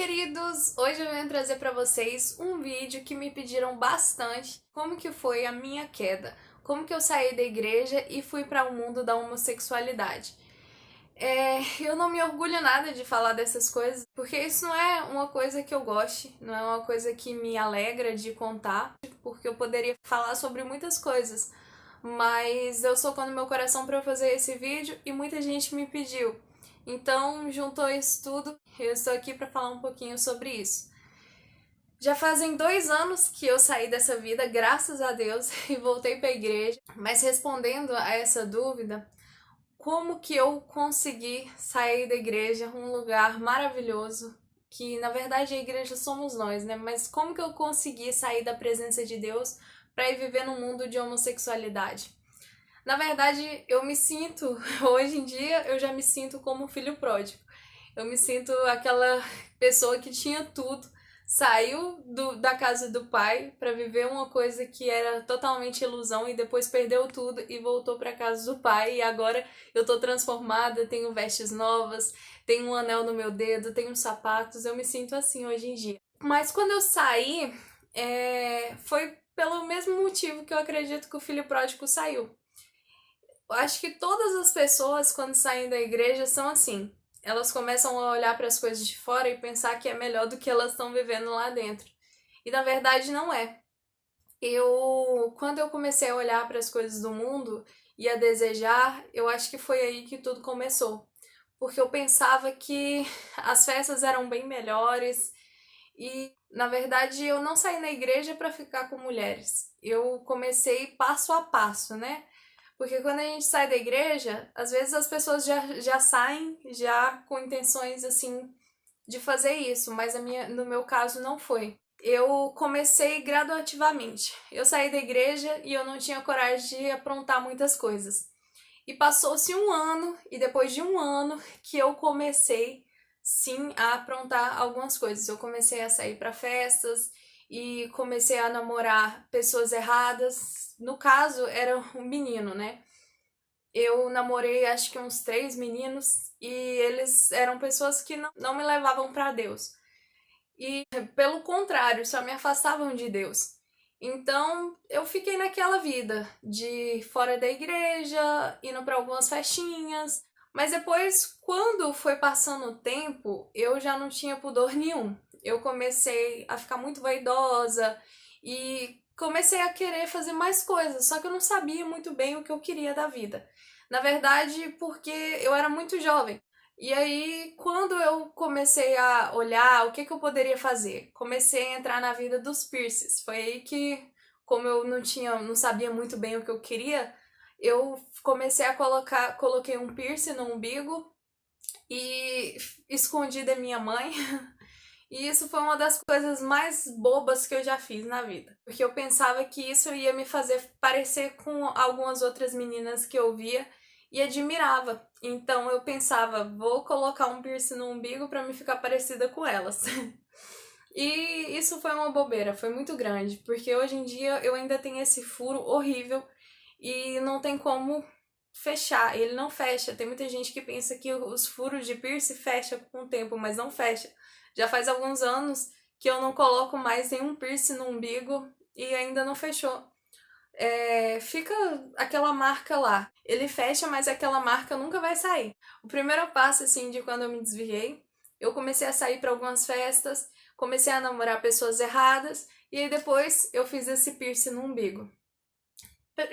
queridos! Hoje eu venho trazer para vocês um vídeo que me pediram bastante, como que foi a minha queda, como que eu saí da igreja e fui para o mundo da homossexualidade. Eu não me orgulho nada de falar dessas coisas, porque isso não é uma coisa que eu goste, não é uma coisa que me alegra de contar, porque eu poderia falar sobre muitas coisas, mas eu sou no meu coração para fazer esse vídeo e muita gente me pediu. Então, juntou isso tudo, eu estou aqui para falar um pouquinho sobre isso. Já fazem 2 anos que eu saí dessa vida, graças a Deus, e voltei para a igreja. Mas respondendo a essa dúvida, como que eu consegui sair da igreja, um lugar maravilhoso, que na verdade a igreja somos nós, né? Mas como que eu consegui sair da presença de Deus para ir viver num mundo de homossexualidade? Na verdade, eu me sinto, hoje em dia, eu já me sinto como um filho pródigo. Eu me sinto aquela pessoa que tinha tudo, saiu da casa do pai para viver uma coisa que era totalmente ilusão e depois perdeu tudo e voltou para casa do pai. E agora eu tô transformada, tenho vestes novas, tenho um anel no meu dedo, tenho sapatos. Eu me sinto assim hoje em dia. Mas quando eu saí, foi pelo mesmo motivo que eu acredito que o filho pródigo saiu. Eu acho que todas as pessoas, quando saem da igreja, são assim. Elas começam a olhar para as coisas de fora e pensar que é melhor do que elas estão vivendo lá dentro. E na verdade não é. Quando eu comecei a olhar para as coisas do mundo e a desejar, eu acho que foi aí que tudo começou. Porque eu pensava que as festas eram bem melhores e, na verdade, eu não saí na igreja para ficar com mulheres. Eu comecei passo a passo, né? Porque quando a gente sai da igreja, às vezes as pessoas já saem já com intenções assim de fazer isso, mas no meu caso não foi. Eu comecei gradativamente. Eu saí da igreja e eu não tinha coragem de aprontar muitas coisas. E passou-se um ano, e depois de um ano que eu comecei sim a aprontar algumas coisas. Eu comecei a sair para festas e comecei a namorar pessoas erradas. No caso, era um menino, né? Eu namorei acho que uns 3 meninos e eles eram pessoas que não me levavam para Deus. E pelo contrário, só me afastavam de Deus. Então eu fiquei naquela vida de fora da igreja, indo para algumas festinhas. Mas depois, quando foi passando o tempo, eu já não tinha pudor nenhum. Eu comecei a ficar muito vaidosa e comecei a querer fazer mais coisas, só que eu não sabia muito bem o que eu queria da vida. Na verdade, porque eu era muito jovem. E aí, quando eu comecei a olhar o que eu poderia fazer, comecei a entrar na vida dos piercings. Foi aí que, como eu não sabia muito bem o que eu queria, eu comecei a coloquei um piercing no umbigo e escondi da minha mãe. E isso foi uma das coisas mais bobas que eu já fiz na vida. Porque eu pensava que isso ia me fazer parecer com algumas outras meninas que eu via e admirava. Então eu pensava, vou colocar um piercing no umbigo para me ficar parecida com elas. E isso foi uma bobeira, foi muito grande, porque hoje em dia eu ainda tenho esse furo horrível e não tem como fechar, ele não fecha. Tem muita gente que pensa que os furos de piercing fecham com o tempo, mas não fecha. Já faz alguns anos que eu não coloco mais nenhum piercing no umbigo e ainda não fechou. Fica aquela marca lá. Ele fecha, mas aquela marca nunca vai sair. O primeiro passo, assim, de quando eu me desviei, eu comecei a sair para algumas festas, comecei a namorar pessoas erradas, e aí depois eu fiz esse piercing no umbigo.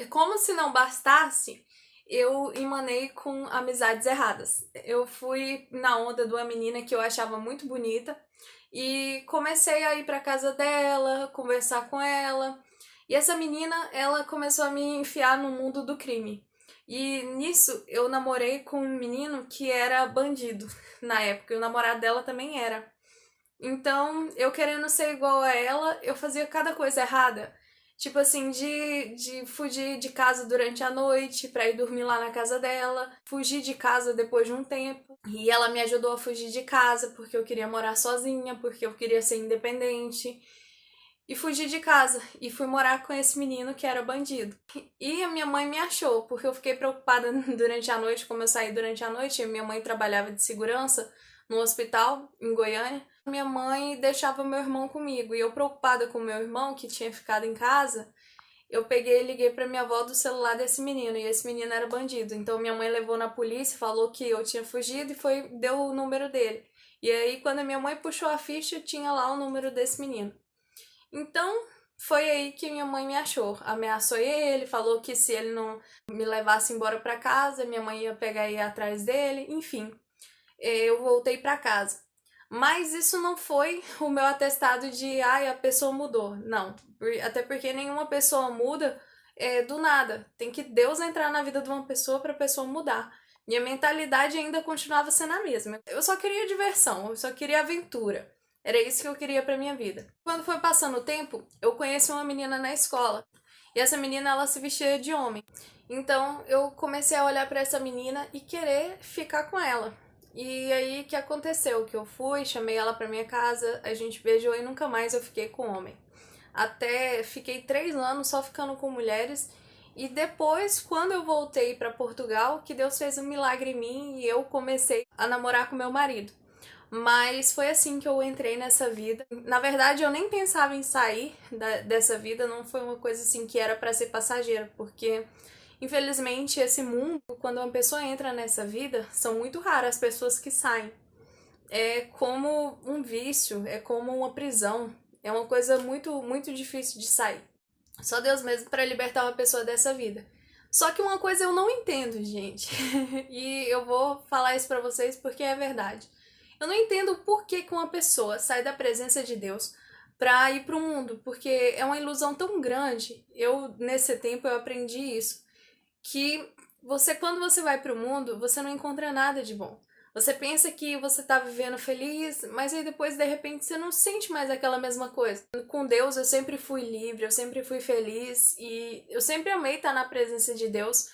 Como se não bastasse, eu emanei com amizades erradas. Eu fui na onda de uma menina que eu achava muito bonita e comecei a ir para casa dela, conversar com ela. E essa menina, ela começou a me enfiar no mundo do crime. E nisso eu namorei com um menino que era bandido na época, e o namorado dela também era. Então, eu querendo ser igual a ela, eu fazia cada coisa errada. Tipo assim, de fugir de casa durante a noite pra ir dormir lá na casa dela, fugir de casa depois de um tempo. E ela me ajudou a fugir de casa porque eu queria morar sozinha, porque eu queria ser independente. E fugi de casa e fui morar com esse menino que era bandido. E a minha mãe me achou, porque eu fiquei preocupada durante a noite, como eu saí durante a noite, minha mãe trabalhava de segurança no hospital em Goiânia. minha mãe deixava meu irmão comigo. E eu, preocupada com meu irmão, que tinha ficado em casa, eu peguei e liguei pra minha avó do celular desse menino. E esse menino era bandido. Então minha mãe levou na polícia, falou que eu tinha fugido e deu o número dele. E aí, quando a minha mãe puxou a ficha, tinha lá o número desse menino. Então, foi aí que minha mãe me achou. Ameaçou ele, falou que se ele não me levasse embora pra casa, minha mãe ia pegar e ir atrás dele. Enfim, eu voltei pra casa. Mas isso não foi o meu atestado de, ai, a pessoa mudou. Não, até porque nenhuma pessoa muda do nada. Tem que Deus entrar na vida de uma pessoa pra pessoa mudar. Minha mentalidade ainda continuava sendo a mesma. Eu só queria diversão, eu só queria aventura. Era isso que eu queria pra minha vida. Quando foi passando o tempo, eu conheci uma menina na escola. E essa menina, ela se vestia de homem. Então, eu comecei a olhar pra essa menina e querer ficar com ela. E aí, que aconteceu? Que eu fui, chamei ela pra minha casa, a gente beijou e nunca mais eu fiquei com homem. Até fiquei 3 anos só ficando com mulheres. E depois, quando eu voltei pra Portugal, que Deus fez um milagre em mim e eu comecei a namorar com meu marido. Mas foi assim que eu entrei nessa vida. Na verdade, eu nem pensava em sair dessa vida, não foi uma coisa assim que era pra ser passageira, porque infelizmente esse mundo, quando uma pessoa entra nessa vida, são muito raras as pessoas que saem. É como um vício, é como uma prisão, é uma coisa muito difícil de sair. Só Deus mesmo para libertar uma pessoa dessa vida. Só que uma coisa eu não entendo, gente. E eu vou falar isso pra vocês porque é verdade. Eu não entendo por que uma pessoa sai da presença de Deus pra ir pro mundo, porque é uma ilusão tão grande. Nesse tempo, eu aprendi isso, que quando você vai pro mundo, você não encontra nada de bom. Você pensa que você tá vivendo feliz, mas aí depois, de repente, você não sente mais aquela mesma coisa. Com Deus, eu sempre fui livre, eu sempre fui feliz e eu sempre amei estar na presença de Deus.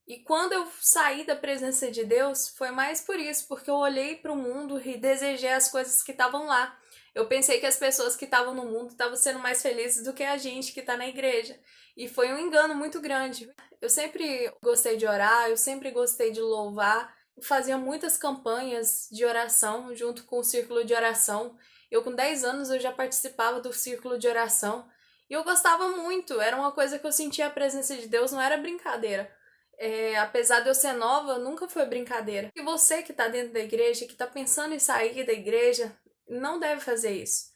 E quando eu saí da presença de Deus, foi mais por isso, porque eu olhei para o mundo e desejei as coisas que estavam lá. Eu pensei que as pessoas que estavam no mundo estavam sendo mais felizes do que a gente que está na igreja. E foi um engano muito grande. Eu sempre gostei de orar, eu sempre gostei de louvar. Fazia muitas campanhas de oração junto com o círculo de oração. Eu, com 10 anos, eu já participava do círculo de oração. E eu gostava muito, era uma coisa que eu sentia a presença de Deus, não era brincadeira. Apesar de eu ser nova, nunca foi brincadeira. E você que tá dentro da igreja, que tá pensando em sair da igreja, não deve fazer isso.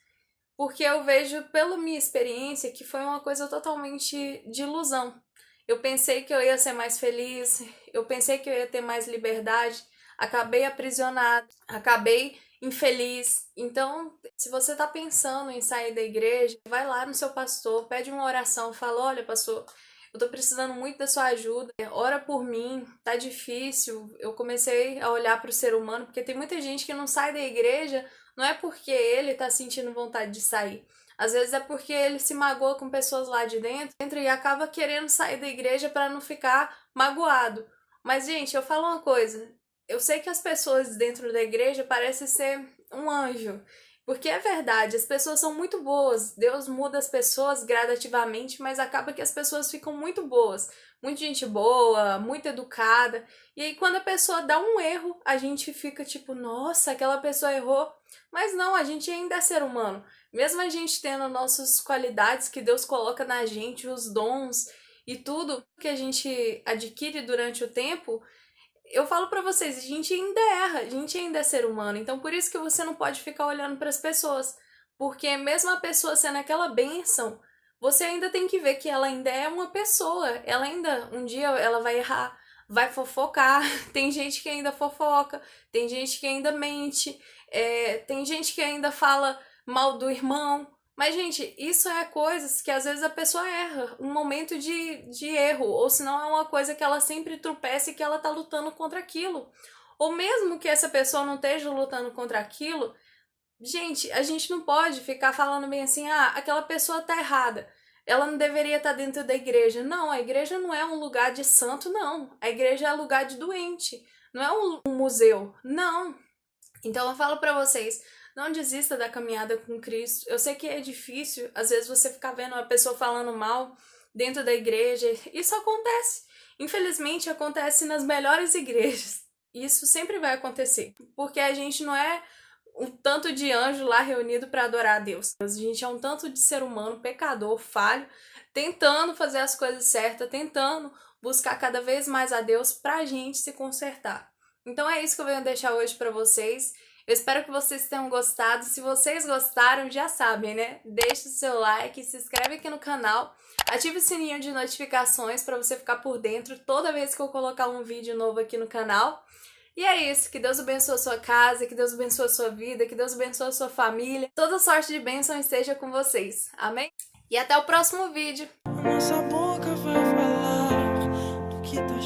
Porque eu vejo, pela minha experiência, que foi uma coisa totalmente de ilusão. Eu pensei que eu ia ser mais feliz, eu pensei que eu ia ter mais liberdade, acabei aprisionada, acabei infeliz. Então, se você tá pensando em sair da igreja, vai lá no seu pastor, pede uma oração, fala: olha, pastor, eu tô precisando muito da sua ajuda, ora por mim, tá difícil. Eu comecei a olhar para o ser humano, porque tem muita gente que não sai da igreja, não é porque ele tá sentindo vontade de sair. Às vezes é porque ele se magoa com pessoas lá de dentro e acaba querendo sair da igreja para não ficar magoado. Mas, gente, eu falo uma coisa, eu sei que as pessoas dentro da igreja parecem ser um anjo. Porque é verdade, as pessoas são muito boas, Deus muda as pessoas gradativamente, mas acaba que as pessoas ficam muito boas, muita gente boa, muito educada, e aí quando a pessoa dá um erro, a gente fica tipo, nossa, aquela pessoa errou, mas não, a gente ainda é ser humano, mesmo a gente tendo nossas qualidades que Deus coloca na gente, os dons e tudo que a gente adquire durante o tempo, eu falo pra vocês, a gente ainda erra, a gente ainda é ser humano, então por isso que você não pode ficar olhando para as pessoas, porque mesmo a pessoa sendo aquela bênção, você ainda tem que ver que ela ainda é uma pessoa, ela ainda, um dia ela vai errar, vai fofocar, tem gente que ainda fofoca, tem gente que ainda mente, tem gente que ainda fala mal do irmão, mas, gente, isso é coisas que às vezes a pessoa erra, um momento de erro, ou senão é uma coisa que ela sempre tropeça e que ela tá lutando contra aquilo. Ou mesmo que essa pessoa não esteja lutando contra aquilo, gente, a gente não pode ficar falando bem assim, ah, aquela pessoa tá errada, ela não deveria estar dentro da igreja. Não, a igreja não é um lugar de santo, não. A igreja é lugar de doente, não é um museu, não. Então eu falo pra vocês, não desista da caminhada com Cristo. Eu sei que é difícil, às vezes você ficar vendo uma pessoa falando mal dentro da igreja. Isso acontece. Infelizmente acontece nas melhores igrejas. Isso sempre vai acontecer, porque a gente não é um tanto de anjo lá reunido para adorar a Deus. A gente é um tanto de ser humano, pecador, falho, tentando fazer as coisas certas, tentando buscar cada vez mais a Deus pra gente se consertar. Então é isso que eu venho deixar hoje para vocês. Eu espero que vocês tenham gostado. Se vocês gostaram, já sabem, né? Deixe o seu like, se inscreve aqui no canal, ative o sininho de notificações para você ficar por dentro toda vez que eu colocar um vídeo novo aqui no canal. E é isso, que Deus abençoe a sua casa, que Deus abençoe a sua vida, que Deus abençoe a sua família. Toda sorte de bênção esteja com vocês. Amém? E até o próximo vídeo. Nossa boca vai falar do que tá